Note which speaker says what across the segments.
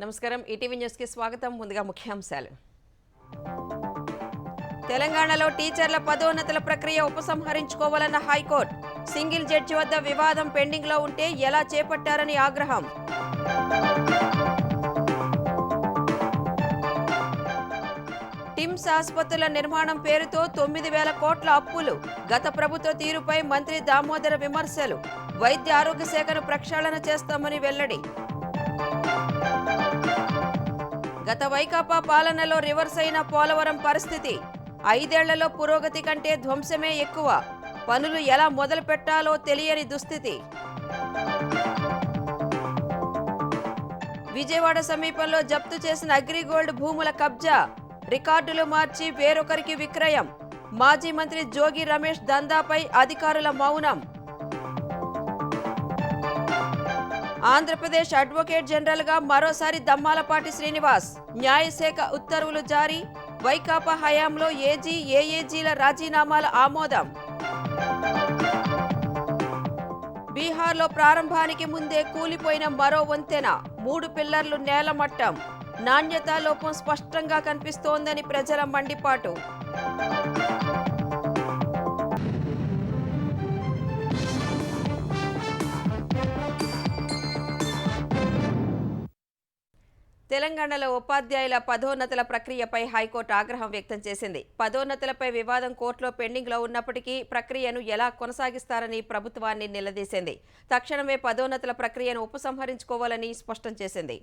Speaker 1: నమస్కారం ETV news కి స్వాగతం. ముందుగా ముఖ్యాంశాలు. తెలంగాణలో టీచర్ల పదోన్నతుల ప్రక్రియ ఉపసంహరించుకోవాలన్న హైకోర్టు. సింగిల్ జడ్జి వద్ద వివాదం పెండింగ్ లో ఉంటే ఎలా చేపట్టారని ఆగ్రహం. టిమ్స్ ఆసుపత్రుల నిర్మాణం పేరుతో 9,000 కోట్ల అప్పులు. గత ప్రభుత్వ తీరుపై మంత్రి దామోదర విమర్శలు. వైద్య ఆరోగ్య శాఖను ప్రక్షాళన చేస్తామని వెల్లడి. గత వైకాపా పాలనలో రివర్స్ అయిన పోలవరం పరిస్థితి. 5 ఏళ్లలో పురోగతి కంటే ధ్వంసమే ఎక్కువ. పనులు ఎలా మొదలు పెట్టాలో తెలియని దుస్థితి. విజయవాడ సమీపంలో జప్తు చేసిన అగ్రిగోల్డ్ భూముల కబ్జా. రికార్డులు మార్చి వేరొకరికి విక్రయం. మాజీ మంత్రి జోగి రమేష్ దందాపై అధికారుల మౌనం. ఆంధ్రప్రదేశ్ అడ్వకేట్ జనరల్గా మరోసారి దమ్మాలపాటి శ్రీనివాస్. న్యాయశాఖ ఉత్తర్వులు జారీ. వైకాపా హయాంలో ఏజీ, ఏఏజీల రాజీనామాల ఆమోదం. బీహార్లో ప్రారంభానికి ముందే కూలిపోయిన మరో వంతెన. 3 పిల్లర్లు నేలమట్టం. నాణ్యతా లోపం స్పష్టంగా కనిపిస్తోందని ప్రజల మండిపాటు. తెలంగాణలో ఉపాధ్యాయుల పదోన్నతుల ప్రక్రియపై హైకోర్టు ఆగ్రహం వ్యక్తం చేసింది. పదోన్నతులపై వివాదం కోర్టులో పెండింగ్లో ఉన్నప్పటికీ ప్రక్రియను ఎలా కొనసాగిస్తారని ప్రభుత్వాన్ని నిలదీసింది. తక్షణమే పదోన్నతుల ప్రక్రియను ఉపసంహరించుకోవాలని స్పష్టం చేసింది.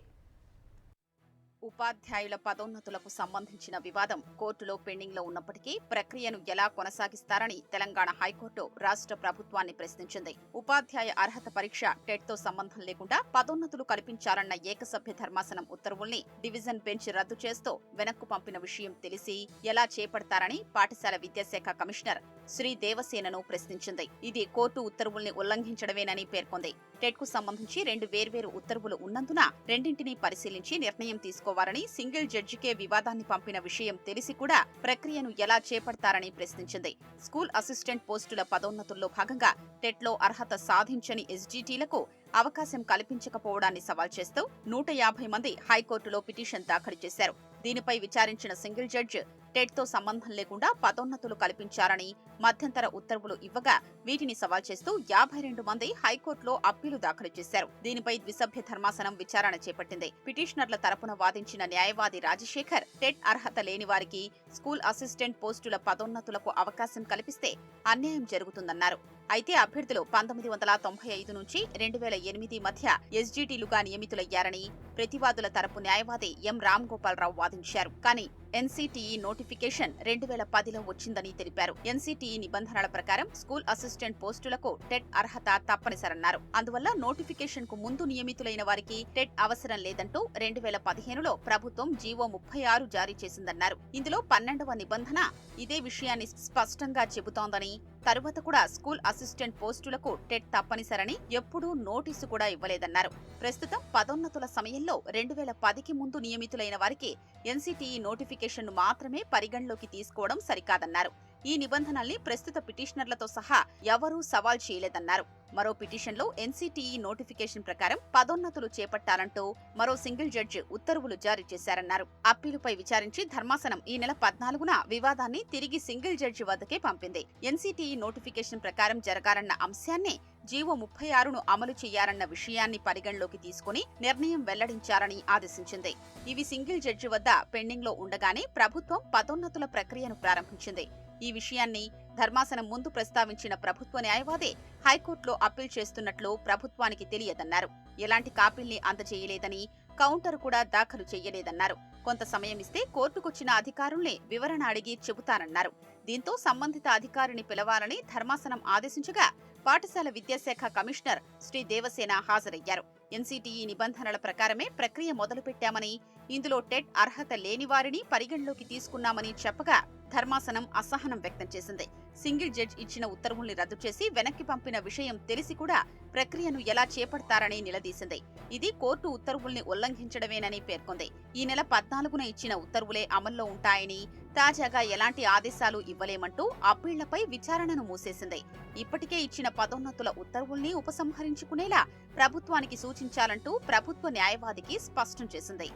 Speaker 2: ఉపాధ్యాయుల పదోన్నతులకు సంబంధించిన వివాదం కోర్టులో పెండింగ్ లో ఉన్నప్పటికీ ప్రక్రియను ఎలా కొనసాగిస్తారని తెలంగాణ హైకోర్టు రాష్ట్ర ప్రభుత్వాన్ని ప్రశ్నించింది. ఉపాధ్యాయ అర్హత పరీక్ష టెట్ తో సంబంధం లేకుండా పదోన్నతులు కల్పించాలన్న ఏకసభ్య ధర్మాసనం ఉత్తర్వుల్ని డివిజన్ బెంచ్ రద్దు చేస్తూ వెనక్కు పంపిన విషయం తెలిసి ఎలా చేపడతారని పాఠశాల విద్యాశాఖ కమిషనర్ శ్రీ దేవసేనను ప్రశ్నించింది. ఇది కోర్టు ఉత్తర్వుల్ని ఉల్లంఘించడమేనని పేర్కొంది. టెట్ కు సంబంధించి 2 వేర్వేరు ఉత్తర్వులు ఉన్నందున రెండింటినీ పరిశీలించి నిర్ణయం తీసుకోవాలని సింగిల్ జడ్జికే వివాదాన్ని పంపిన విషయం తెలిసి కూడా ప్రక్రియను ఎలా చేపడతారని ప్రశ్నించింది. స్కూల్ అసిస్టెంట్ పోస్టుల పదోన్నతుల్లో భాగంగా టెట్లో అర్హత సాధించని ఎస్జీటీలకు అవకాశం కల్పించకపోవడాన్ని సవాల్ చేస్తూ 150 మంది హైకోర్టులో పిటిషన్ దాఖలు చేశారు. దీనిపై విచారించిన సింగిల్ జడ్జి టెట్ తో సంబంధం లేకుండా పదోన్నతులు కల్పించారని మధ్యంతర ఉత్తర్వులు ఇవ్వగా వీటిని సవాల్ చేస్తూ 52 మంది హైకోర్టులో అప్పీలు దాఖలు చేశారు. దీనిపై ద్విసభ్య ధర్మాసనం విచారణ చేపట్టింది. పిటిషనర్ల తరపున వాదించిన న్యాయవాది రాజశేఖర్ టెట్ అర్హత లేని వారికి స్కూల్ అసిస్టెంట్ పోస్టుల పదోన్నతులకు అవకాశం కల్పిస్తే అన్యాయం జరుగుతుందన్నారు. అయితే అభ్యర్థులు 1995 నుంచి 2008 మధ్య ఎస్జీటీలుగా నియమితులయ్యారని ప్రతివాదుల తరపు న్యాయవాది ఎం రామ్ గోపాలరావు వాదించారు. కానీ ఎన్సీటీఈ నోటిఫికేషన్ 2010లో వచ్చిందని తెలిపారు. ఎన్సీటీఈ నిబంధనల ప్రకారం స్కూల్ అసిస్టెంట్ పోస్టులకు టెట్ అర్హత తప్పనిసరన్నారు. అందువల్ల నోటిఫికేషన్ కు ముందు నియమితులైన వారికి టెట్ అవసరం లేదంటూ 2015లో ప్రభుత్వం జీవో 36 జారీ చేసిందన్నారు. ఇందులో 12వ నిబంధన ఇదే విషయాన్ని స్పష్టంగా చెబుతోందని, తరువాత కూడా స్కూల్ అసిస్టెంట్ పోస్టులకు టెట్ తప్పనిసరని ఎప్పుడూ నోటీసు కూడా ఇవ్వలేదన్నారు. ప్రస్తుతం పదోన్నతుల సమయంలో 2010కి ముందు నియమితులైన వారికి ఎన్సీటీఈ నోటిఫికేషన్ను మాత్రమే పరిగణలోకి తీసుకోవడం సరికాదన్నారు. ఈ నిబంధనల్ని ప్రస్తుత పిటిషనర్లతో సహా ఎవరూ సవాల్ చేయలేదన్నారు. మరో పిటిషన్లో ఎన్సీటీఈ నోటిఫికేషన్ ప్రకారం పదోన్నతులు చేపట్టాలంటూ మరో సింగిల్ జడ్జి ఉత్తర్వులు జారీ చేశారన్నారు. అప్పీలుపై విచారించి ధర్మాసనం ఈ నెల 14న వివాదాన్ని తిరిగి సింగిల్ జడ్జి వద్దకే పంపింది. ఎన్సీటీఈ నోటిఫికేషన్ ప్రకారం జరగాలన్న అంశాన్ని జీవో 36ను అమలు చేయాలన్న విషయాన్ని పరిగణలోకి తీసుకుని నిర్ణయం వెల్లడించాలని ఆదేశించింది. ఇవి సింగిల్ జడ్జి వద్ద పెండింగ్ లో ఉండగానే ప్రభుత్వం పదోన్నతుల ప్రక్రియను ప్రారంభించింది. ఈ విషయాన్ని ధర్మాసనం ముందు ప్రస్తావించిన ప్రభుత్వ న్యాయవాది హైకోర్టులో అప్పీల్ చేస్తున్నట్లు ప్రభుత్వానికి తెలియదన్నారు. ఎలాంటి కాపీల్ని అందజేయలేదని, కౌంటర్ కూడా దాఖలు చేయలేదన్నారు. కొంత సమయం ఇస్తే కోర్టుకొచ్చిన అధికారుల్ని వివరణ అడిగి చెబుతానన్నారు. దీంతో సంబంధిత అధికారిని పిలవాలని ధర్మాసనం ఆదేశించగా పాఠశాల విద్యాశాఖ కమిషనర్ శ్రీ దేవసేన హాజరయ్యారు. ఎన్సీటీఈ నిబంధనల ప్రకారమే ప్రక్రియ మొదలుపెట్టామని, ఇందులో టెట్ అర్హత లేని వారిని పరిగణలోకి తీసుకున్నామని చెప్పగా ధర్మాసనం అసహనం వ్యక్తం చేసింది. సింగిల్ జడ్జి ఇచ్చిన ఉత్తర్వుల్ని రద్దు చేసి వెనక్కి పంపిన విషయం తెలిసి కూడా ప్రక్రియను ఎలా చేపడతారని నిలదీసింది. ఇది కోర్టు ఉత్తర్వుల్ని ఉల్లంఘించడమేనని పేర్కొంది. ఈ నెల 14న ఇచ్చిన ఉత్తర్వులే అమల్లో ఉంటాయని, తాజాగా ఎలాంటి ఆదేశాలు ఇవ్వలేమంటూ అప్పీళ్లపై విచారణను మూసేసింది. ఇప్పటికే ఇచ్చిన పదోన్నతుల ఉత్తర్వుల్ని ఉపసంహరించుకునేలా ప్రభుత్వానికి సూచించాలంటూ ప్రభుత్వ న్యాయవాదికి స్పష్టం చేసింది.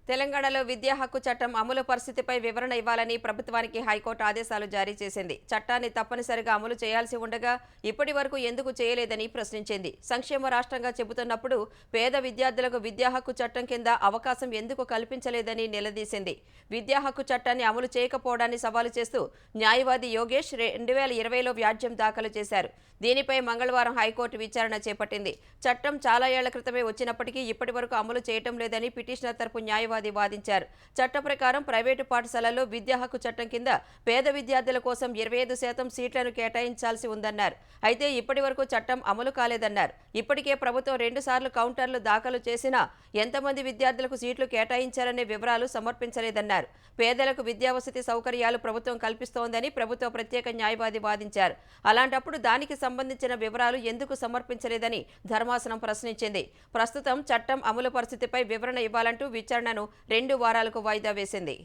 Speaker 1: తెలంగాణలో విద్యా హక్కు చట్టం అమలు పరిస్థితిపై వివరణ ఇవ్వాలని ప్రభుత్వానికి హైకోర్టు ఆదేశాలు జారీ చేసింది. చట్టాన్ని తప్పనిసరిగా అమలు చేయాల్సి ఉండగా ఇప్పటి వరకు ఎందుకు చేయలేదని ప్రశ్నించింది. సంక్షేమ రాష్ట్రంగా చెబుతున్నప్పుడు పేద విద్యార్థులకు విద్యా హక్కు చట్టం కింద అవకాశం ఎందుకు కల్పించలేదని నిలదీసింది. విద్యా హక్కు చట్టాన్ని అమలు చేయకపోవడాన్ని సవాలు చేస్తూ న్యాయవాది యోగేష్ 2020లో వ్యాజ్యం దాఖలు చేశారు. దీనిపై మంగళవారం హైకోర్టు విచారణ చేపట్టింది. చట్టం చాలా ఏళ్ల క్రితమే వచ్చినప్పటికీ ఇప్పటి వరకు అమలు చేయటం లేదని పిటిషనర్ తరపు న్యాయవాది వాదించారు. చట్ట ప్రకారం ప్రైవేటు పాఠశాలల్లో విద్యా హక్కు చట్టం కింద పేద విద్యార్థుల కోసం 25% సీట్లను కేటాయించాల్సి ఉందన్నారు. అయితే ఇప్పటి వరకు చట్టం అమలు కాలేదన్నారు. ఇప్పటికే ప్రభుత్వం 2 సార్లు కౌంటర్లు దాఖలు చేసినా ఎంతమంది విద్యార్థులకు సీట్లు కేటాయించారనే వివరాలు సమర్పించలేదన్నారు. పేదలకు విద్యావసతి సౌకర్యాలు ప్రభుత్వం కల్పిస్తోందని ప్రభుత్వ ప్రత్యేక న్యాయవాది వాదించారు. అలాంటప్పుడు దానికి సంబంధించిన వివరాలు ఎందుకు సమర్పించలేదని ధర్మాసనం ప్రశ్నించింది. ప్రస్తుతం చట్టం అమలు పరిస్థితిపై వివరణ ఇవ్వాలంటూ విచారణను 2 వారాలకు వాయిదా వేసింది.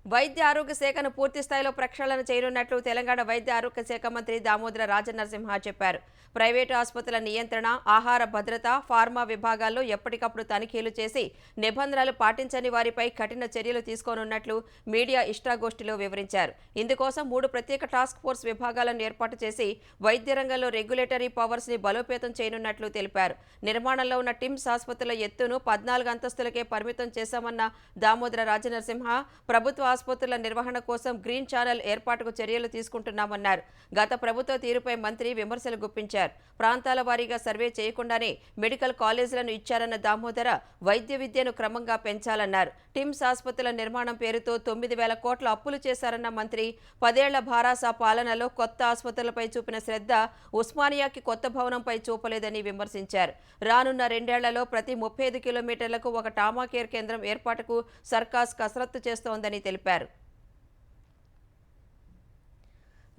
Speaker 1: వైద్య ఆరోగ్య శాఖను పూర్తి స్థాయిలో ప్రక్షాళన చేయనున్నట్లు తెలంగాణ వైద్య ఆరోగ్య శాఖ మంత్రి దామోదర రాజనరసింహ చెప్పారు. ప్రైవేటు ఆసుపత్రుల నియంత్రణ, ఆహార భద్రత, ఫార్మా విభాగాల్లో ఎప్పటికప్పుడు తనిఖీలు చేసి నిబంధనలు పాటించని వారిపై కఠిన చర్యలు తీసుకోనున్నట్లు మీడియా ఇష్టాగోష్ఠిలో వివరించారు. ఇందుకోసం 3 ప్రత్యేక టాస్క్ ఫోర్స్ విభాగాలను ఏర్పాటు చేసి వైద్య రంగంలో రెగ్యులేటరీ పవర్స్ ని బలోపేతం చేయనున్నట్లు తెలిపారు. నిర్మాణంలో ఉన్న టిమ్స్ ఆసుపత్రుల ఎత్తును 14 అంతస్తులకే పరిమితం చేశామన్న దామోదర రాజనరసింహ ప్రభుత్వ ఆసుపత్రుల నిర్వహణ కోసం గ్రీన్ ఛానల్ ఏర్పాటుకు చర్యలు తీసుకుంటున్నామన్నారు. గత ప్రభుత్వ తీరుపై మంత్రి విమర్శలు గుప్పించారు. ప్రాంతాల వారీగా సర్వే చేయకుండానే మెడికల్ కాలేజీలను ఇచ్చారన్న దామోదర వైద్య విద్యను క్రమంగా పెంచాలన్నారు. టిమ్స్ ఆసుపత్రుల నిర్మాణం పేరుతో 9,000 కోట్ల అప్పులు చేశారన్న మంత్రి 10 ఏళ్ల భారాస పాలనలో కొత్త ఆసుపత్రులపై చూపిన శ్రద్ధ ఉస్మానియాకి కొత్త భవనంపై చూపలేదని విమర్శించారు. రానున్న 2 ఏళ్లలో ప్రతి 35 కిలోమీటర్లకు ఒక ట్రామా కేర్ కేంద్రం ఏర్పాటుకు సర్కార్ కసరత్తు చేస్తోందని తెలిపారు.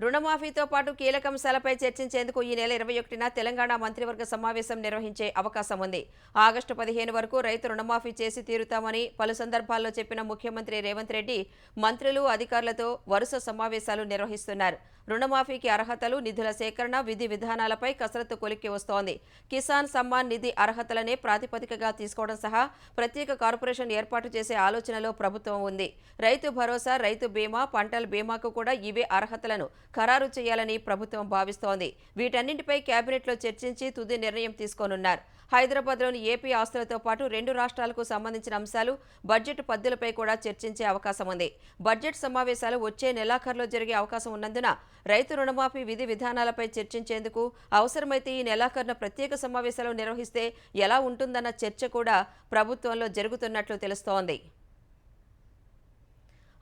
Speaker 1: రుణమాఫీతో పాటు కీలక అంశాలపై చర్చించేందుకు ఈ నెల 21న తెలంగాణ మంత్రివర్గ సమావేశం నిర్వహించే అవకాశం ఉంది. ఆగస్టు 15 వరకు రైతు రుణమాఫీ చేసి తీరుతామని పలు సందర్భాల్లో చెప్పిన ముఖ్యమంత్రి రేవంత్ రెడ్డి మంత్రులు, అధికారులతో వరుస సమావేశాలు నిర్వహిస్తున్నారు. రుణమాఫీకి అర్హతలు, నిధుల సేకరణ, విధి విధానాలపై కసరత్తు కొలిక్కి వస్తోంది. కిసాన్ సమ్మాన్ నిధి అర్హతలనే ప్రాతిపదికగా తీసుకోవడం సహా ప్రత్యేక కార్పొరేషన్ ఏర్పాటు చేసే ఆలోచనలో ప్రభుత్వం ఉంది. రైతు భరోసా, రైతు బీమా, పంటల బీమాకు కూడా ఇవే అర్హతలను ఖరారు చేయాలని ప్రభుత్వం భావిస్తోంది. వీటన్నింటిపై కేబినెట్లో చర్చించి తుది నిర్ణయం తీసుకోనున్నారు. హైదరాబాద్లోని ఏపీ ఆస్తులతో పాటు 2 రాష్ట్రాలకు సంబంధించిన అంశాలు, బడ్జెట్ పద్దులపై కూడా చర్చించే అవకాశం ఉంది. బడ్జెట్ సమావేశాలు వచ్చే నెలాఖరులో జరిగే అవకాశం ఉన్నందున రైతు రుణమాఫీ విధి విధానాలపై చర్చించేందుకు అవసరమైతే ఈ నెలాఖరున ప్రత్యేక సమావేశాలు నిర్వహిస్తే ఎలా ఉంటుందన్న చర్చ కూడా ప్రభుత్వంలో జరుగుతున్నట్లు తెలుస్తోంది.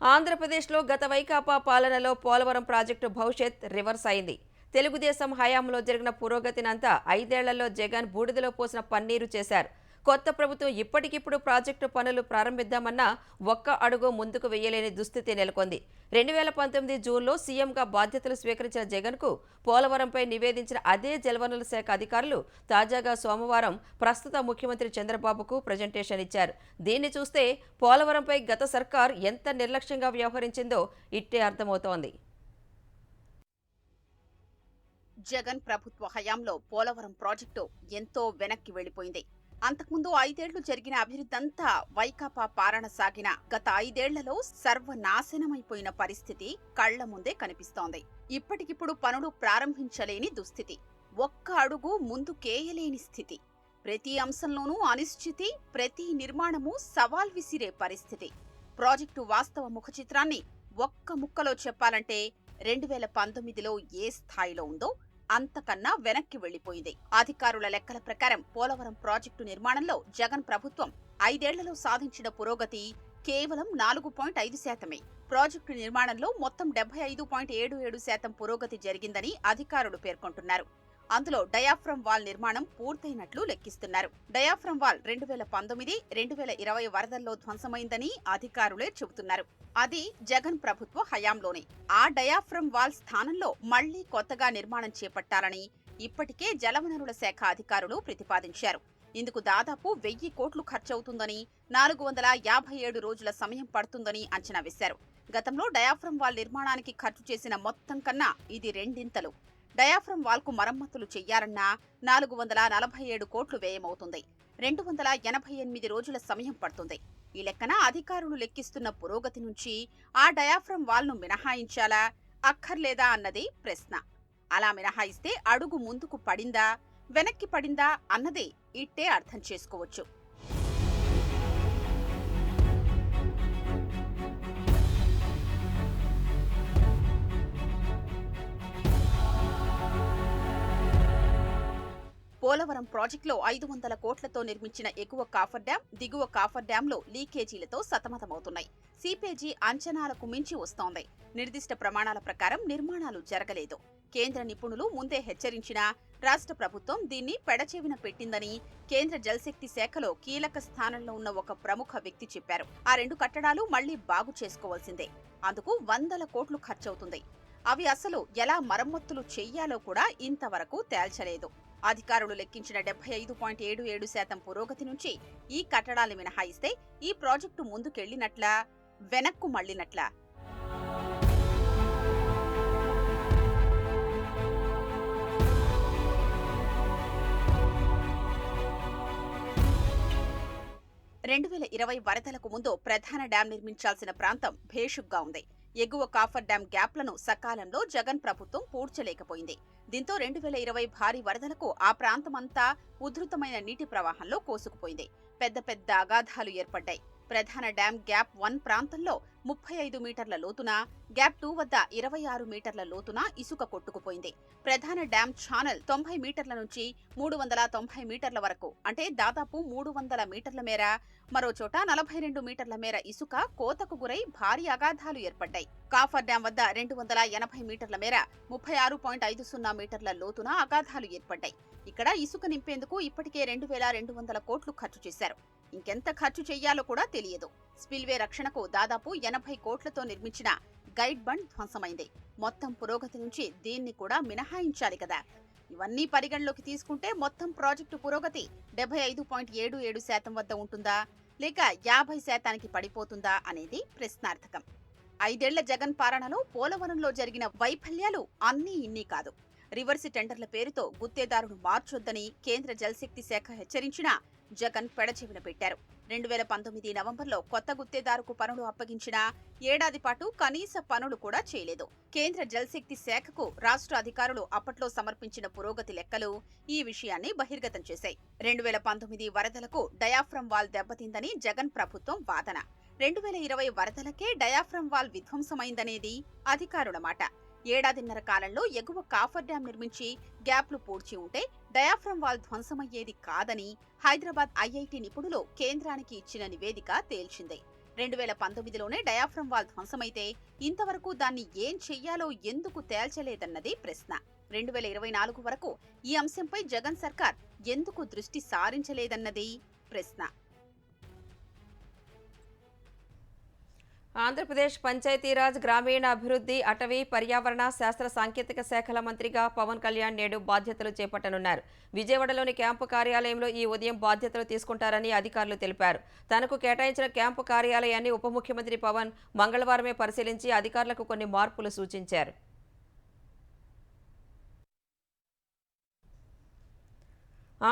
Speaker 1: ఆంధ్రప్రదేశ్లో గత వైకాపా పాలనలో పోలవరం ప్రాజెక్టు భవిష్యత్ రివర్స్ అయింది. తెలుగుదేశం హయాంలో జరిగిన పురోగతినంతా 5 ఏళ్లలో జగన్ బూడిదలో పోసిన పన్నీరు చేశారు. కొత్త ప్రభుత్వం ఇప్పటికిప్పుడు ప్రాజెక్టు పనులు ప్రారంభిద్దామన్నా ఒక్క అడుగు ముందుకు వేయలేని దుస్థితి నెలకొంది. 2019 జూన్లో సీఎంగా బాధ్యతలు స్వీకరించిన జగన్కు పోలవరంపై నివేదించిన అదే జలవనరుల శాఖ అధికారులు తాజాగా సోమవారం ప్రస్తుత ముఖ్యమంత్రి చంద్రబాబుకు ప్రజెంటేషన్ ఇచ్చారు. దీన్ని చూస్తే పోలవరంపై గత సర్కార్ ఎంత నిర్లక్ష్యంగా వ్యవహరించిందో ఇట్టే అర్థమవుతోంది.
Speaker 2: జగన్ ప్రభుత్వ హయాంలో పోలవరం ప్రాజెక్టు ఎంతో వెనక్కి వెళ్లిపోయింది. అంతకుముందు 5 ఏళ్లు జరిగిన అభివృద్ధంతా వైకాపా పాలన సాగిన గత 5 ఏళ్లలో సర్వనాశనమైపోయిన పరిస్థితి కళ్ల ముందే కనిపిస్తోంది. ఇప్పటికిప్పుడు పనులు ప్రారంభించలేని దుస్థితి, ఒక్క అడుగు ముందుకేయలేని స్థితి, ప్రతి అంశంలోనూ అనిశ్చితి, ప్రతి నిర్మాణము సవాల్ విసిరే పరిస్థితి. ప్రాజెక్టు వాస్తవ ముఖచిత్రాన్ని ఒక్క ముక్కలో చెప్పాలంటే 2019లో ఏ స్థాయిలో ఉందో అంతకన్నా వెనక్కి వెళ్లిపోయింది. అధికారుల లెక్కల ప్రకారం పోలవరం ప్రాజెక్టు నిర్మాణంలో జగన్ ప్రభుత్వం 5 ఏళ్లలో సాధించిన పురోగతి కేవలం 4.5%. ప్రాజెక్టు నిర్మాణంలో మొత్తం 75.77% పురోగతి జరిగిందని అధికారులు పేర్కొంటున్నారు. అందులో డయాఫ్రమ్ వాల్ నిర్మాణం పూర్తయినట్లు లెక్కిస్తున్నారు. డయాఫ్రమ్ వాల్ 2019, 2020 వరదల్లో ధ్వంసమైందని అధికారులే చెబుతున్నారు. అది జగన్ ప్రభుత్వ హయాంలోనే. ఆ డయాఫ్రమ్ వాల్ స్థానంలో మళ్లీ కొత్తగా నిర్మాణం చేపట్టాలని, ఇప్పటికే జలవనరుల శాఖ అధికారులు ప్రతిపాదించారు. ఇందుకు దాదాపు 1000 కోట్లు ఖర్చవుతుందని, 457 రోజుల సమయం పడుతుందని అంచనా వేశారు. గతంలో డయాఫ్రమ్ వాల్ నిర్మాణానికి ఖర్చు చేసిన మొత్తం కన్నా ఇది రెండింతలు. డయాఫ్రమ్ వాల్ కు మరమ్మతులు చెయ్యాలన్నా 447 కోట్లు వ్యయమవుతుంది. 288 రోజుల సమయం పడుతుంది. ఈ లెక్కన అధికారులు లెక్కిస్తున్న పురోగతి నుంచి ఆ డయాఫ్రమ్ వాల్ ను మినహాయించాలా, అక్కర్లేదా అన్నది ప్రశ్న. అలా మినహాయిస్తే అడుగు ముందుకు పడిందా, వెనక్కి పడిందా అన్నదే ఇట్టే అర్థం చేసుకోవచ్చు. పోలవరం ప్రాజెక్టులో 500 కోట్లతో నిర్మించిన ఎగువ కాఫర్ డ్యాం, దిగువ కాఫర్ డ్యాంలో లీకేజీలతో సతమతమవుతున్నాయి. సీపేజీ అంచనాలకు మించి వస్తోంది. నిర్దిష్ట ప్రమాణాల ప్రకారం నిర్మాణాలు జరగలేదు. కేంద్ర నిపుణులు ముందే హెచ్చరించినా రాష్ట్ర ప్రభుత్వం దీన్ని పెడచెవిన పెట్టిందని కేంద్ర జలశక్తి శాఖలో కీలక స్థానంలో ఉన్న ఒక ప్రముఖ వ్యక్తి చెప్పారు. ఆ 2 కట్టడాలు మళ్లీ బాగు చేసుకోవాల్సిందే. అందుకు 100 కోట్లు ఖర్చవుతుంది. అవి అసలు ఎలా మరమ్మతులు చెయ్యాలో కూడా ఇంతవరకు తేల్చలేదు. అధికారులు లెక్కించిన 75.77% పురోగతి నుంచి ఈ కట్టడాలు మినహాయిస్తే ఈ ప్రాజెక్టు ముందుకెళ్లినట్లా, వెనక్కు మళ్లినట్లా? రెండు 2020 వరదలకు ముందు ప్రధాన డ్యాం నిర్మించాల్సిన ప్రాంతం భేషుగ్గా ఉంది. ఎగువ కాఫర్ డ్యాం గ్యాప్లను సకాలంలో జగన్ ప్రభుత్వం పూడ్చలేకపోయింది. దీంతో 2020 భారీ వరదలకు ఆ ప్రాంతమంతా ఉధృతమైన నీటి ప్రవాహంలో కోసుకుపోయింది. పెద్ద పెద్ద అగాధాలు ఏర్పడ్డాయి. ప్రధాన డ్యాం గ్యాప్ 1 ప్రాంతంలో 35 మీటర్ల లోతున, గ్యాప్ 2 వద్ద 26 మీటర్ల లోతున ఇసుక కొట్టుకుపోయింది. ప్రధాన డ్యాం ఛానల్ 90 మీటర్ల నుంచి 390 మీటర్ల వరకు, అంటే దాదాపు 300 మీటర్ల మేర, మరో చోట 42 మీటర్ల మేర ఇసుక కోతకు గురై భారీ అగాధాలు ఏర్పడ్డాయి. కాఫర్ డ్యాం వద్ద 280 మీటర్ల మేర 36.50 మీటర్ల లోతున అగాధాలు ఏర్పడ్డాయి. ఇక్కడ ఇసుక నింపేందుకు ఇప్పటికే 2200 కోట్లు ఖర్చు చేశారు. ఇంకెంత ఖర్చు చెయ్యాలో కూడా తెలియదు. స్పిల్వే రక్షణకు దాదాపు 80 కోట్లతో నిర్మించిన గైడ్ బండ్ ధ్వంసమైంది. మొత్తం పురోగతి నుంచి దీన్ని కూడా మినహాయించాలి కదా. ఇవన్నీ పరిగణలోకి తీసుకుంటే మొత్తం ప్రాజెక్టు పురోగతి 75.77% వద్ద ఉంటుందా, లేక 50% పడిపోతుందా అనేది ప్రశ్నార్థకం. 5 ఏళ్ల జగన్ పాలనలో పోలవరంలో జరిగిన వైఫల్యాలు అన్నీ ఇన్ని కాదు. రివర్స్ టెండర్ల పేరుతో గుత్తేదారును మార్చొద్దని కేంద్ర జలశక్తి శాఖ హెచ్చరించినా జగన్ పెడచెవిన పెట్టారు. 2019 నవంబర్లో కొత్త గుత్తేదారుకు పనులు అప్పగించినా ఏడాది పాటు కనీస పనులు కూడా చేయలేదు. కేంద్ర జలశక్తి శాఖకు రాష్ట్ర అధికారులు అప్పట్లో సమర్పించిన పురోగతి లెక్కలు ఈ విషయాన్ని బహిర్గతం చేశాయి. 2019 వరదలకు డయాఫ్రమ్ వాల్ దెబ్బతిందని జగన్ ప్రభుత్వం వాదన. 2020 వరదలకే డయాఫ్రమ్ వాల్ విధ్వంసమైందనేది అధికారుల మాట. ఏడాదిన్నర కాలంలో ఎగువ కాఫర్ డ్యాం నిర్మించి గ్యాప్లు పూడ్చి ఉంటే డయాఫ్రమ్ వాల్ ధ్వంసమయ్యేది కాదని హైదరాబాద్ ఐఐటి నిపుణులు కేంద్రానికి ఇచ్చిన నివేదిక తేల్చింది. 2019లోనే డయాఫ్రమ్ వాల్ ధ్వంసమైతే ఇంతవరకు దాన్ని ఏం చెయ్యాలో ఎందుకు తేల్చలేదన్నది ప్రశ్న. 2024 వరకు ఈ అంశంపై జగన్ సర్కార్ ఎందుకు దృష్టి సారించలేదన్నది ప్రశ్న.
Speaker 1: ఆంధ్రప్రదేశ్ పంచాయతీరాజ్, గ్రామీణాభివృద్ధి, అటవీ, పర్యావరణ, శాస్త్ర సాంకేతిక శాఖల మంత్రిగా పవన్ కళ్యాణ్ నేడు బాధ్యతలు చేపట్టనున్నారు. విజయవాడలోని క్యాంపు కార్యాలయంలో ఈ ఉదయం బాధ్యతలు తీసుకుంటారని అధికారులు తెలిపారు. తనకు కేటాయించిన క్యాంపు కార్యాలయాన్ని ఉప ముఖ్యమంత్రి పవన్ మంగళవారమే పరిశీలించి అధికారులకు కొన్ని మార్పులు సూచించారు.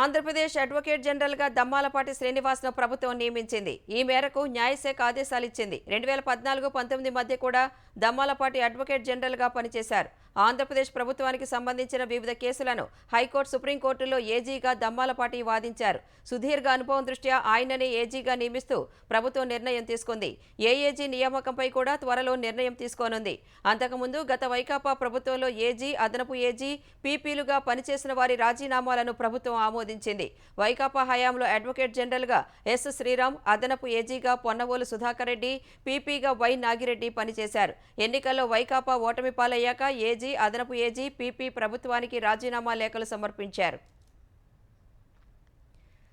Speaker 1: ఆంధ్రప్రదేశ్ అడ్వకేట్ జనరల్గా దమ్మాలపాటి శ్రీనివాస్ను ప్రభుత్వం నియమించింది. ఈ మేరకు న్యాయశాఖ ఆదేశాలిచ్చింది. 2014-19 మధ్య కూడా దమ్మాలపాటి అడ్వకేట్ జనరల్గా పనిచేశారు. ఆంధ్రప్రదేశ్ ప్రభుత్వానికి సంబంధించిన వివిధ కేసులను హైకోర్టు, సుప్రీంకోర్టులో ఏజీగా దమ్మాలపాటి వాదించారు. సుదీర్ఘ అనుభవం దృష్ట్యా ఆయననే ఏజీగా నియమిస్తూ ప్రభుత్వం నిర్ణయం తీసుకుంది. ఏఏజీ నియామకంపై కూడా త్వరలో నిర్ణయం తీసుకోనుంది. అంతకుముందు గత వైకాపా ప్రభుత్వంలో ఏజీ, అదనపు ఏజీ, పీపీలుగా పనిచేసిన వారి రాజీనామాలను ప్రభుత్వం ఆమోదించింది. వైకాపా హయాంలో అడ్వకేట్ జనరల్గా ఎస్ శ్రీరామ్, అదనపు ఏజీగా పొన్నవోలు సుధాకర్ రెడ్డి, పీపీగా వై నాగిరెడ్డి పనిచేశారు. ఎన్నికల్లో వైకాపా ఓటమి పాలయ్యాక ఏజీ, అదనపు ఏజీ, పీపీ ప్రభుత్వానికి రాజీనామా లేఖలు సమర్పించారు.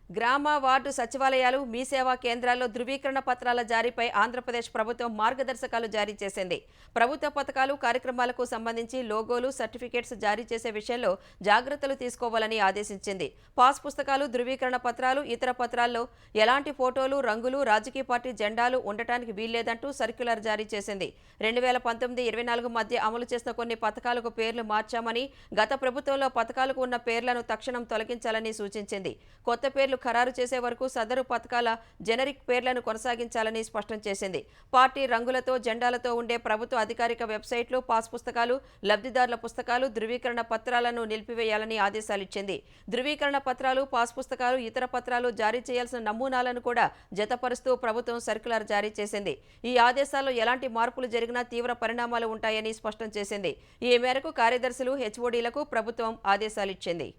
Speaker 1: గ్రామ వార్డు సచివాలయాలు మీ సేవా కేంద్రాల్లో ధృవీకరణ పత్రాల జారీపై ఆంధ్రప్రదేశ్ ప్రభుత్వం మార్గదర్శకాలు జారీ చేసింది. ప్రభుత్వ పథకాలు కార్యక్రమాలకు సంబంధించి లోగోలు సర్టిఫికేట్స్ జారీ చేసే విషయంలో జాగ్రత్తలు తీసుకోవాలని ఆదేశించింది. పాస్ పుస్తకాలు ధృవీకరణ పత్రాలు ఇతర పత్రాల్లో ఎలాంటి ఫోటోలు రంగులు రాజకీయ పార్టీ జెండాలు ఉండటానికి వీల్లేదంటూ సర్క్యులర్ జారీ చేసింది. 2019-24 మధ్య అమలు చేసిన కొన్ని పథకాలకు పేర్లు మార్చామని, గత ప్రభుత్వంలో పథకాలకు ఉన్న పేర్లను తక్షణం తొలగించాలని సూచించింది. కొత్త పేర్లు ఖరారు చేసే వరకు సదరు పథకాల జెనరిక్ పేర్లను కొనసాగించాలని స్పష్టం చేసింది. పార్టీ రంగులతో జెండాలతో ఉండే ప్రభుత్వ అధికారిక వెబ్సైట్లు, పాస్ పుస్తకాలు, లబ్ధిదారుల పుస్తకాలు, ధృవీకరణ పత్రాలను నిలిపివేయాలని ఆదేశాలిచ్చింది. ధృవీకరణ పత్రాలు, పాస్ పుస్తకాలు, ఇతర పత్రాలు జారీ చేయాల్సిన నమూనాలను కూడా జతపరుస్తూ ప్రభుత్వం సర్క్యులర్ జారీ చేసింది. ఈ ఆదేశాల్లో ఎలాంటి మార్పులు జరిగినా తీవ్ర పరిణామాలు ఉంటాయని స్పష్టం చేసింది. ఈ మేరకు కార్యదర్శులు, హెచ్ఓడీలకు ప్రభుత్వం ఆదేశాలిచ్చింది.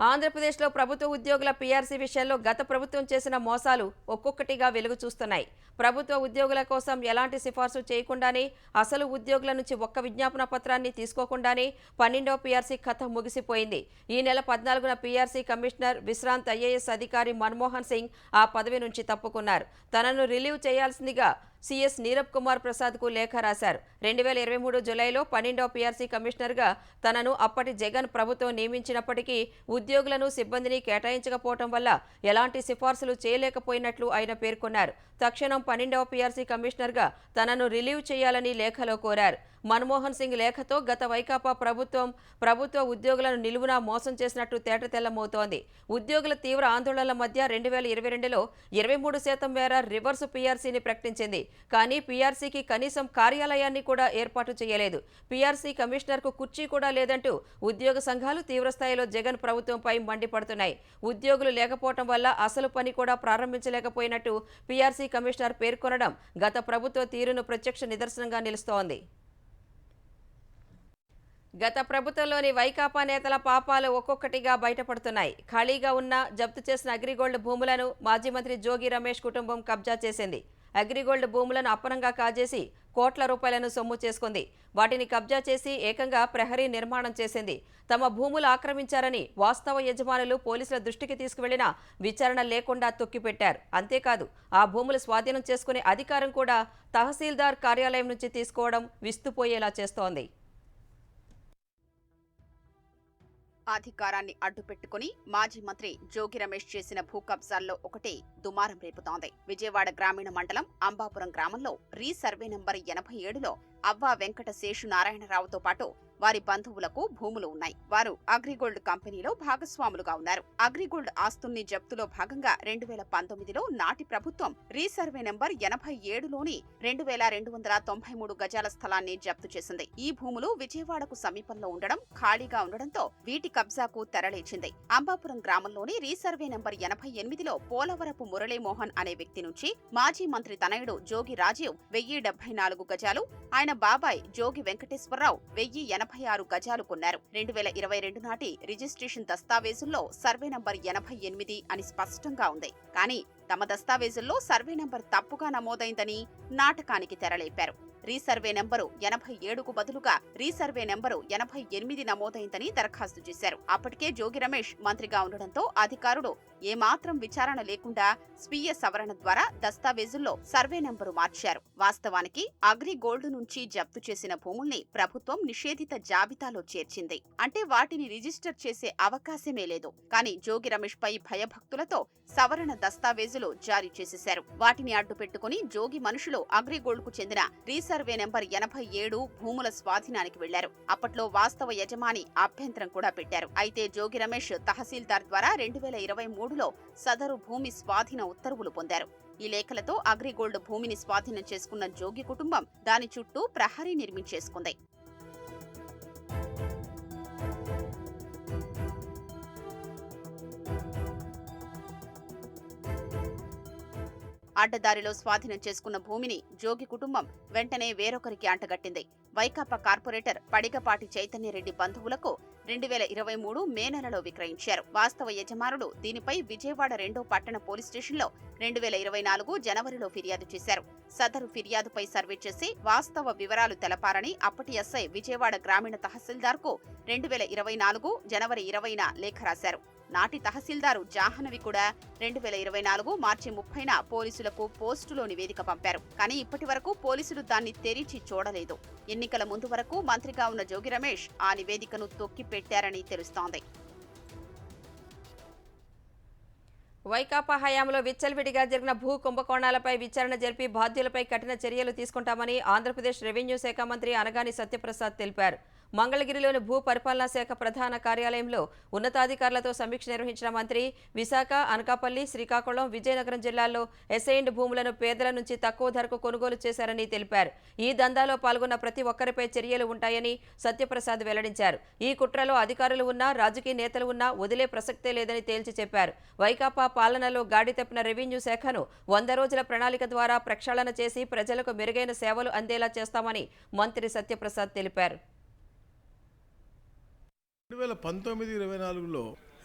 Speaker 1: ఆంధ్రప్రదేశ్లో ప్రభుత్వ ఉద్యోగుల పీఆర్సీ విషయంలో గత ప్రభుత్వం చేసిన మోసాలు ఒక్కొక్కటిగా వెలుగు చూస్తున్నాయి. ప్రభుత్వ ఉద్యోగుల కోసం ఎలాంటి సిఫార్సు చేయకుండానే, అసలు ఉద్యోగుల నుంచి ఒక్క విజ్ఞాపన పత్రాన్ని తీసుకోకుండానే 12వ పీఆర్సీ కథ ముగిసిపోయింది. ఈ నెల 14న పీఆర్సీ కమిషనర్ విశ్రాంత్ ఐఏఎస్ అధికారి మన్మోహన్ సింగ్ ఆ పదవి నుంచి తప్పుకున్నారు. తనను రిలీవ్ చేయాల్సిందిగా సీఎస్ నీరబ్ కుమార్ ప్రసాద్కు లేఖ రాశారు. 2023 జూలైలో 12వ పీఆర్సీ కమిషనర్గా తనను అప్పటి జగన్ ప్రభుత్వం నియమించినప్పటికీ ఉద్యోగులను, సిబ్బందిని కేటాయించకపోవడం వల్ల ఎలాంటి సిఫార్సులు చేయలేకపోయినట్లు ఆయన పేర్కొన్నారు. తక్షణం 12వ పీఆర్సీ కమిషనర్గా తనను రిలీవ్ చేయాలని లేఖలో కోరారు. మన్మోహన్ సింగ్ లేఖతో గత వైకాపా ప్రభుత్వ ఉద్యోగులను నిలువునా మోసం చేసినట్టు తేటతెల్లమవుతోంది. ఉద్యోగుల తీవ్ర ఆందోళనల మధ్య 2022లో 23% మేర రివర్స్ పీఆర్సీని ప్రకటించింది. కానీ పీఆర్సీకి కనీసం కార్యాలయాన్ని కూడా ఏర్పాటు చేయలేదు. పీఆర్సీ కమిషనర్కు కుర్చీ కూడా లేదంటూ ఉద్యోగ సంఘాలు తీవ్రస్థాయిలో జగన్ ప్రభుత్వంపై మండిపడుతున్నాయి. ఉద్యోగులు లేకపోవడం వల్ల అసలు పని కూడా ప్రారంభించలేకపోయినట్టు పీఆర్సీ కమిషనర్ పేర్కొనడం గత ప్రభుత్వ తీరును ప్రత్యక్ష నిదర్శనంగా నిలుస్తోంది. గత ప్రభుత్వంలోని వైకాపా నేతల పాపాలు ఒక్కొక్కటిగా బయటపడుతున్నాయి. ఖాళీగా ఉన్న జప్తు చేసిన అగ్రిగోల్డ్ భూములను మాజీ మంత్రి జోగి రమేష్ కుటుంబం కబ్జా చేసింది. అగ్రిగోల్డ్ భూములను అప్పనంగా కాజేసి కోట్ల రూపాయలను సొమ్ము చేసుకుంది. వాటిని కబ్జా చేసి ఏకంగా ప్రహరీ నిర్మాణం చేసింది. తమ భూములు ఆక్రమించారని వాస్తవ యజమానులు పోలీసుల దృష్టికి తీసుకువెళ్లినా విచారణ లేకుండా తొక్కిపెట్టారు. అంతేకాదు, ఆ భూములు స్వాధీనం చేసుకునే అధికారం కూడా తహసీల్దార్ కార్యాలయం నుంచి తీసుకోవడం విస్తుపోయేలా చేస్తోంది.
Speaker 2: అధికారాన్ని అడ్డుపెట్టుకుని మాజీ మంత్రి జోగి రమేష్ చేసిన భూ కబ్జాల్లో ఒకటి దుమారం రేపుతోంది. విజయవాడ గ్రామీణ మండలం అంబాపురం గ్రామంలో రీసర్వే నంబర్ 87లో అవ్వా వెంకట శేషు నారాయణరావుతో పాటు వారి బంధువులకు భూములు ఉన్నాయి. వారు అగ్రిగోల్డ్ కంపెనీలో భాగస్వాములుగా ఉన్నారు. అగ్రిగోల్డ్ ఆస్తుల్ని జప్తులో భాగంగా 2019లో నాటి ప్రభుత్వం రీసర్వే నంబర్ 87లోని 2293 గజాల స్థలాన్ని జప్తు చేసింది. ఈ భూములు విజయవాడకు సమీపంలో ఉండడం, ఖాళీగా ఉండడంతో వీటి కబ్జాకు తెరలేచింది. అంబాపురం గ్రామంలోని రీసర్వే నంబర్ 88లో పోలవరపు మురళీమోహన్ అనే వ్యక్తి నుంచి మాజీ మంత్రి తనయుడు జోగి రాజీవ్ 1074 గజాలు, ఆయన బాబాయ్ జోగి వెంకటేశ్వరరావు 1086 గజాలు కొన్నారు. 2022 నాటి రిజిస్ట్రేషన్ దస్తావేజుల్లో సర్వే నంబర్ 88 అని స్పష్టంగా ఉంది. కానీ తమ దస్తావేజుల్లో సర్వే నంబర్ తప్పుగా నమోదైందని నాటకానికి తెరలేపారు. రీసర్వే నెంబరు 87కు బదులుగా రీసర్వే నెంబరు 88 నమోదైందని దరఖాస్తు చేశారు. అప్పటికే జోగి రమేష్ మంత్రిగా ఉండడంతో అధికారులు ఏమాత్రం విచారణ లేకుండా స్వీయ సవరణ ద్వారా దస్తావేజుల్లో సర్వే నెంబరు మార్చారు. వాస్తవానికి అగ్రిగోల్డ్ నుంచి జప్తు చేసిన భూముల్ని ప్రభుత్వం నిషేధిత జాబితాలో చేర్చింది. అంటే వాటిని రిజిస్టర్ చేసే అవకాశమే లేదు. కానీ జోగి రమేష్ పై భయభక్తులతో సవరణ దస్తావేజులు జారీ చేసేశారు. వాటిని అడ్డుపెట్టుకుని జోగి మనుషులు అగ్రిగోల్డ్ కు చెందిన రీసర్వే నెంబర్ 87 భూముల స్వాధీనానికి వెళ్లారు. అప్పట్లో వాస్తవ యజమాని అభ్యంతరం కూడా పెట్టారు. అయితే జోగి రమేష్ తహసీల్దార్ ద్వారా 2023లో సదరు భూమి స్వాధీన ఉత్తర్వులు పొందారు. ఈ లేఖలతో అగ్రిగోల్డ్ భూమిని స్వాధీనం చేసుకున్న జోగి కుటుంబం దాని చుట్టూ ప్రహరీ నిర్మించేసుకుంది. అడ్డదారిలో స్వాధీనం చేసుకున్న భూమిని జోగి కుటుంబం వెంటనే వేరొకరికి అంటగట్టింది. వైకాపా కార్పొరేటర్ పడిగపాటి చైతన్యరెడ్డి బంధువులకు 2023 మే నెలలో విక్రయించారు. వాస్తవ యజమానులు దీనిపై విజయవాడ 2వ పట్టణ పోలీస్ స్టేషన్లో 2024 జనవరిలో ఫిర్యాదు చేశారు. సదరు ఫిర్యాదుపై సర్వే చేసి వాస్తవ వివరాలు తెలపారని అప్పటి ఎస్ఐ విజయవాడ గ్రామీణ తహసీల్దార్కు 2024 జనవరి 20న లేఖ రాశారు. నాటి తహసీల్దారు జాహ్నవి కూడా 2024 మార్చి 30న పోలీసులకు పోస్టులో నివేదిక పంపారు. కానీ ఇప్పటి వరకు పోలీసులు దాన్ని తెరిచి చూడలేదు. ఎన్నికల ముందు వరకు మంత్రిగా ఉన్న జోగి రమేష్ ఆ నివేదికను తొక్కిపెట్టారని తెలుస్తోంది.
Speaker 1: వైకాపా హయాంలో విచ్చలవిడిగా జరిగిన భూ కుంభకోణాలపై విచారణ జరిపి బాధ్యులపై కఠిన చర్యలు తీసుకుంటామని ఆంధ్రప్రదేశ్ రెవెన్యూ శాఖ మంత్రి అనగాని సత్యప్రసాద్ తెలిపారు. మంగళగిరిలోని భూ పరిపాలనా శాఖ ప్రధాన కార్యాలయంలో ఉన్నతాధికారులతో సమీక్ష నిర్వహించిన మంత్రి విశాఖ, అనకాపల్లి, శ్రీకాకుళం, విజయనగరం జిల్లాల్లో అసైన్డ్ భూములను పేదల నుంచి తక్కువ ధరకు కొనుగోలు చేశారని తెలిపారు. ఈ దందాలో పాల్గొన్న ప్రతి ఒక్కరిపై చర్యలు ఉంటాయని సత్యప్రసాద్ వెల్లడించారు. ఈ కుట్రలో అధికారులు ఉన్నా, రాజకీయ నేతలు ఉన్నా వదిలే ప్రసక్తే లేదని తేల్చి చెప్పారు. వైకాపా పాలనలో గాడి తప్పిన రెవెన్యూ శాఖను 100 రోజుల ప్రణాళిక ద్వారా ప్రక్షాళన చేసి ప్రజలకు మెరుగైన సేవలు అందేలా చేస్తామని మంత్రి సత్యప్రసాద్ తెలిపారు.
Speaker 3: 2019-24లో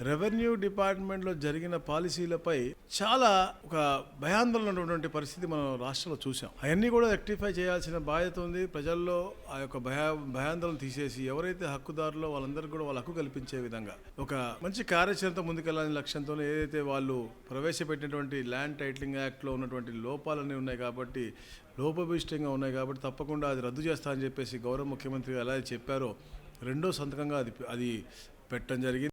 Speaker 3: రెవెన్యూ డిపార్ట్మెంట్లో జరిగిన పాలసీలపై చాలా ఒక భయాందోళన ఉన్నటువంటి పరిస్థితి మనం రాష్ట్రంలో చూసాం. అవన్నీ కూడా రెక్టిఫై చేయాల్సిన బాధ్యత ఉంది. ప్రజల్లో ఆ యొక్క భయాందోళన తీసేసి ఎవరైతే హక్కుదారులో వాళ్ళందరికీ కూడా వాళ్ళ హక్కు కల్పించే విధంగా ఒక మంచి కార్యాచరణతో ముందుకెళ్లాలని లక్ష్యంతో ఏదైతే వాళ్ళు ప్రవేశపెట్టినటువంటి ల్యాండ్ టైటిలింగ్ యాక్ట్లో ఉన్నటువంటి లోపాలన్నీ ఉన్నాయి కాబట్టి లోపభూయిష్టంగా ఉన్నాయి కాబట్టి తప్పకుండా అది రద్దు చేస్తా అని చెప్పేసి గౌరవ ముఖ్యమంత్రి ఎలా చెప్పారో రెండో సంతకంగా అది పెట్టడం జరిగింది.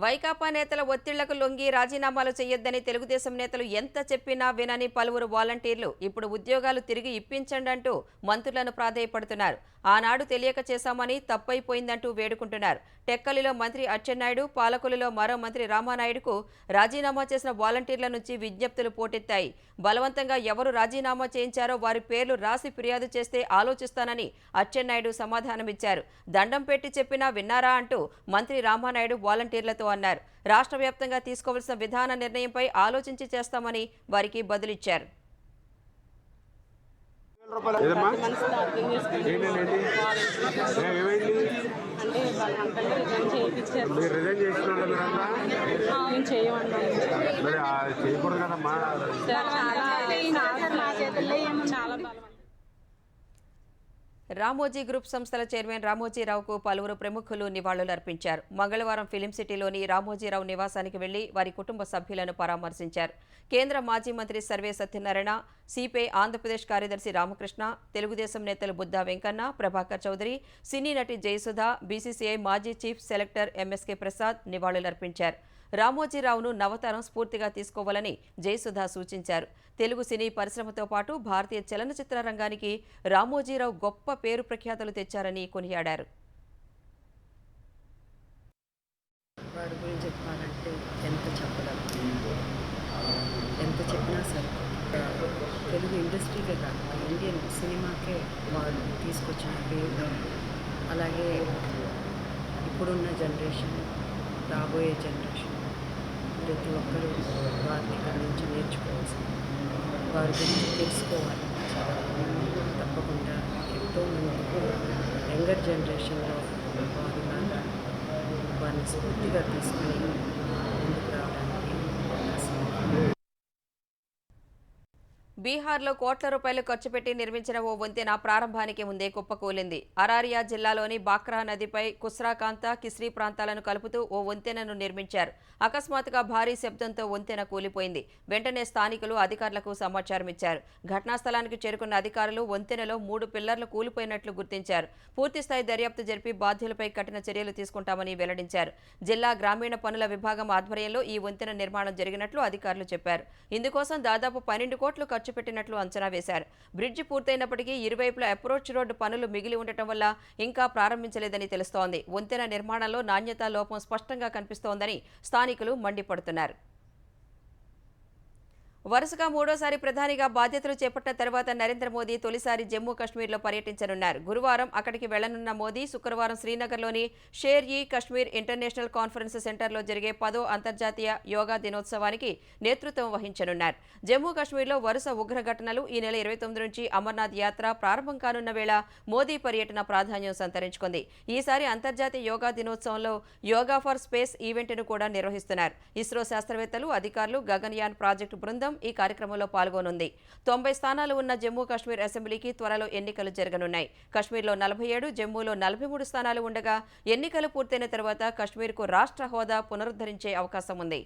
Speaker 1: వైకాపా నేతల ఒత్తిళ్లకు లొంగి రాజీనామాలు చేయొద్దని తెలుగుదేశం నేతలు ఎంత చెప్పినా వినని పలువురు వాలంటీర్లు ఇప్పుడు ఉద్యోగాలు తిరిగి ఇప్పించండి అంటూ మంత్రులను ప్రాధేయపడుతున్నారు. ఆనాడు తెలియక చేశామని తప్పైపోయిందంటూ వేడుకుంటున్నారు. టెక్కలిలో మంత్రి అచ్చెన్నాయుడు, పాలకులలో మరో మంత్రి రామానాయుడుకు రాజీనామా చేసిన వాలంటీర్ల నుంచి విజ్ఞప్తులు పోటెత్తాయి. బలవంతంగా ఎవరు రాజీనామా చేయించారో వారి పేర్లు రాసి ఫిర్యాదు చేస్తే ఆలోచిస్తానని అచ్చెన్నాయుడు సమాధానమిచ్చారు. దండం పెట్టి చెప్పినా విన్నారా అంటూ మంత్రి రామానాయుడు వాలంటీర్లతో అన్నారు. రాష్ట్ర వ్యాప్తంగా తీసుకోవాల్సిన విధాన నిర్ణయంపై ఆలోచించి చేస్తామని వారికి బదులిచ్చారు. రామోజీ గ్రూప్ సంస్థల చైర్మన్ రామోజీరావుకు పలువురు ప్రముఖులు నివాళులర్పించారు. మంగళవారం ఫిలిం సిటీలోని రామోజీరావు నివాసానికి వెళ్లి వారి కుటుంబ సభ్యులను పరామర్శించారు. కేంద్ర మాజీ మంత్రి సర్వే సత్యనారాయణ, సిపిఐ ఆంధ్రప్రదేశ్ కార్యదర్శి రామకృష్ణ, తెలుగుదేశం నేతలు బుద్దా వెంకన్న, ప్రభాకర్ చౌదరి, సినీ నటి జయసుధ, బీసీసీఐ మాజీ చీఫ్ సెలెక్టర్ ఎంఎస్కే ప్రసాద్ నివాళులర్పించారు. రామోజీరావును నవతరం స్ఫూర్తిగా తీసుకోవాలని జయసుధ సూచించారు. తెలుగు సినీ పరిశ్రమతో పాటు భారతీయ చలనచిత్ర రంగానికి రామోజీరావు గొప్ప పేరు ప్రఖ్యాతులు తెచ్చారని కొనియాడారు.
Speaker 4: వారి గురించి చెప్పాలంటే ఎంత చెప్పినా సరే తెలుగు ఇండస్ట్రీకే కాదు ఇండియన్ సినిమాకే వారు తీసుకొచ్చిన పేరు, అలాగే ఇప్పుడున్న జనరేషన్, రాబోయే జనరేషన్ ప్రతి ఒక్కరూ వారిని ఇక్కడ నుంచి నేర్చుకోవాల్సింది, వారి గురించి తెలుసుకోవాలి. తప్పకుండా ఎంతో మంది యంగర్ జనరేషన్లో వారిని స్ఫూర్తిగా తీసుకుని ముందుకు రావడానికి అవకాశం ఉంది.
Speaker 1: బీహార్లో కోట్ల రూపాయలు ఖర్చు పెట్టి నిర్మించిన ఓ వంతెన ప్రారంభానికి ముందే కుప్పకూలింది. అరారియా జిల్లాలోని బాక్రా నదిపై కుస్రాకాంత, కిస్రీ ప్రాంతాలను కలుపుతూ ఓ వంతెనను నిర్మించారు. అకస్మాత్తుగా భారీ శబ్దంతో వంతెన కూలిపోయింది. వెంటనే స్థానికులు అధికారులకు సమాచారం ఇచ్చారు. ఘటనా స్థలానికి చేరుకున్న అధికారులు వంతెనలో 3 పిల్లర్లు కూలిపోయినట్లు గుర్తించారు. పూర్తిస్థాయి దర్యాప్తు జరిపి బాధ్యులపై కఠిన చర్యలు తీసుకుంటామని వెల్లడించారు. జిల్లా గ్రామీణ పనుల విభాగం ఆధ్వర్యంలో ఈ వంతెన నిర్మాణం జరిగినట్లు అధికారులు చెప్పారు. ఇందుకోసం దాదాపు 12 కోట్లు ఖర్చు పెట్టినట్లు అంచనా వేశారు. బ్రిడ్జి పూర్తయినప్పటికీ ఇరువైపులా అప్రోచ్ రోడ్డు పనులు మిగిలి ఉండటం వల్ల ఇంకా ప్రారంభించలేదని తెలుస్తోంది. వంతెన నిర్మాణంలో నాణ్యతా లోపం స్పష్టంగా కనిపిస్తోందని స్థానికులు మండిపడుతున్నారు. వరుసగా 3వ ప్రధానిగా బాధ్యతలు చేపట్టిన తర్వాత నరేంద్ర మోదీ తొలిసారి జమ్మూ కాశ్మీర్లో పర్యటించనున్నారు. గురువారం అక్కడికి వెళ్లనున్న మోదీ శుక్రవారం శ్రీనగర్లోని షేర్-ఇ-కశ్మీర్ ఇంటర్నేషనల్ కాన్ఫరెన్స్ సెంటర్లో జరిగే 10వ అంతర్జాతీయ యోగా దినోత్సవానికి నేతృత్వం వహించనున్నారు. జమ్మూ కాశ్మీర్లో వరుస ఉగ్ర ఘటనలు ఈ నెల 29 నుంచి అమర్నాథ్ యాత్ర ప్రారంభం కానున్న వేళ మోదీ పర్యటన ప్రాధాన్యం సంతరించుకుంది. ఈసారి అంతర్జాతీయ యోగా దినోత్సవంలో యోగా ఫర్ స్పేస్ ఈవెంట్ను కూడా నిర్వహిస్తున్నారు. ఇస్రో శాస్త్రవేత్తలు, అధికారులు, గగన్యాన్ ప్రాజెక్టు బృందం, బృందం ఈ కార్యక్రమంలో పాల్గొనుంది. 90 స్థానాలు ఉన్న జమ్మూ కాశ్మీర్ అసెంబ్లీకి త్వరలో ఎన్నికలు జరగనున్నాయి. కశ్మీర్లో 47, జమ్మూలో 43 స్థానాలు ఉండగా ఎన్నికలు పూర్తయిన తర్వాత కశ్మీర్కు రాష్ట్ర హోదా పునరుద్ధరించే అవకాశం ఉంది.